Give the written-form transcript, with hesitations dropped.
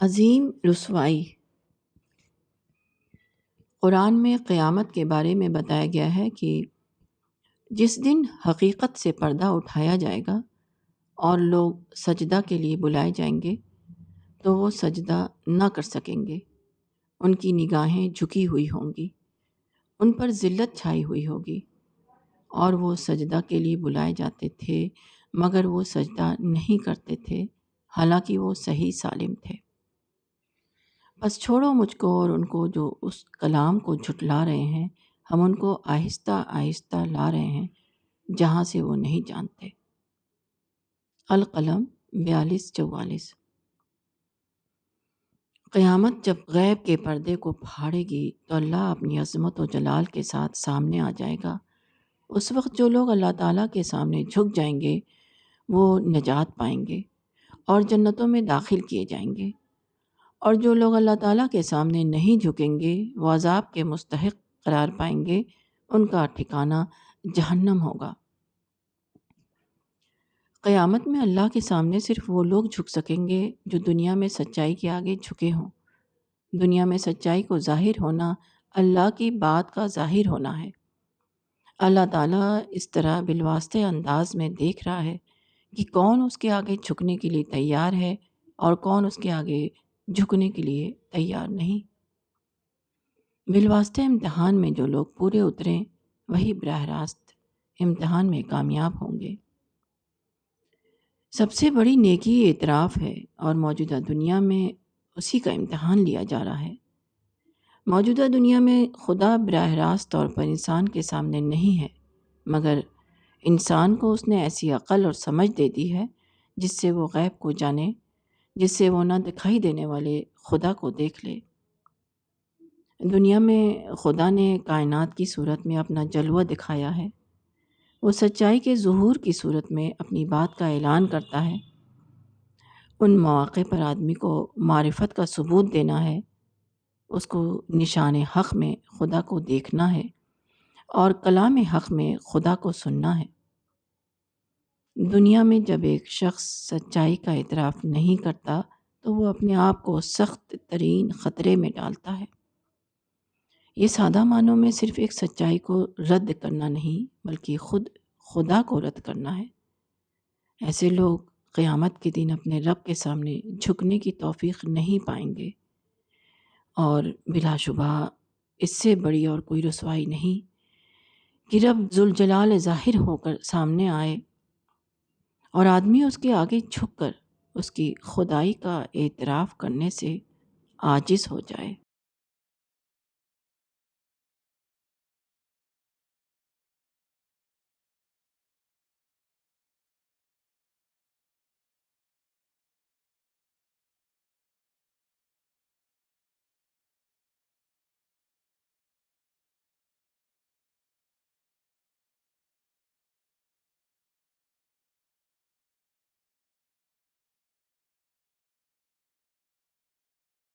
عظیم رسوائی۔ قرآن میں قیامت کے بارے میں بتایا گیا ہے کہ جس دن حقیقت سے پردہ اٹھایا جائے گا اور لوگ سجدہ کے لیے بلائے جائیں گے تو وہ سجدہ نہ کر سکیں گے۔ ان کی نگاہیں جھکی ہوئی ہوں گی، ان پر ذلت چھائی ہوئی ہوگی، اور وہ سجدہ کے لیے بلائے جاتے تھے مگر وہ سجدہ نہیں کرتے تھے، حالانکہ وہ صحیح سالم تھے۔ بس چھوڑو مجھ کو اور ان کو جو اس کلام کو جھٹلا رہے ہیں، ہم ان کو آہستہ آہستہ لا رہے ہیں جہاں سے وہ نہیں جانتے۔ القلم 42-44۔ قیامت جب غیب کے پردے کو پھاڑے گی تو اللہ اپنی عظمت و جلال کے ساتھ سامنے آ جائے گا۔ اس وقت جو لوگ اللہ تعالیٰ کے سامنے جھک جائیں گے وہ نجات پائیں گے اور جنتوں میں داخل کیے جائیں گے، اور جو لوگ اللہ تعالیٰ کے سامنے نہیں جھکیں گے وہ عذاب کے مستحق قرار پائیں گے، ان کا ٹھکانہ جہنم ہوگا۔ قیامت میں اللہ کے سامنے صرف وہ لوگ جھک سکیں گے جو دنیا میں سچائی کے آگے جھکے ہوں۔ دنیا میں سچائی کو ظاہر ہونا اللہ کی بات کا ظاہر ہونا ہے۔ اللہ تعالیٰ اس طرح بالواسطہ انداز میں دیکھ رہا ہے کہ کون اس کے آگے جھکنے کے لیے تیار ہے اور کون اس کے آگے جھکنے کے لیے تیار نہیں۔ بالواسطہ امتحان میں جو لوگ پورے اتریں وہی براہ راست امتحان میں کامیاب ہوں گے۔ سب سے بڑی نیکی اعتراف ہے، اور موجودہ دنیا میں اسی کا امتحان لیا جا رہا ہے۔ موجودہ دنیا میں خدا براہ راست طور پر انسان کے سامنے نہیں ہے، مگر انسان کو اس نے ایسی عقل اور سمجھ دے دی ہے جس سے وہ غیب کو جانے، جس سے وہ نہ دکھائی دینے والے خدا کو دیکھ لے۔ دنیا میں خدا نے کائنات کی صورت میں اپنا جلوہ دکھایا ہے۔ وہ سچائی کے ظہور کی صورت میں اپنی بات کا اعلان کرتا ہے۔ ان مواقع پر آدمی کو معرفت کا ثبوت دینا ہے، اس کو نشان حق میں خدا کو دیکھنا ہے اور کلام حق میں خدا کو سننا ہے۔ دنیا میں جب ایک شخص سچائی کا اعتراف نہیں کرتا تو وہ اپنے آپ کو سخت ترین خطرے میں ڈالتا ہے۔ یہ سادہ معنوں میں صرف ایک سچائی کو رد کرنا نہیں بلکہ خود خدا کو رد کرنا ہے۔ ایسے لوگ قیامت کے دن اپنے رب کے سامنے جھکنے کی توفیق نہیں پائیں گے، اور بلا شبہ اس سے بڑی اور کوئی رسوائی نہیں کہ رب ذوالجلال ظاہر ہو کر سامنے آئے اور آدمی اس کے آگے جھک کر اس کی خدائی کا اعتراف کرنے سے عاجز ہو جائے۔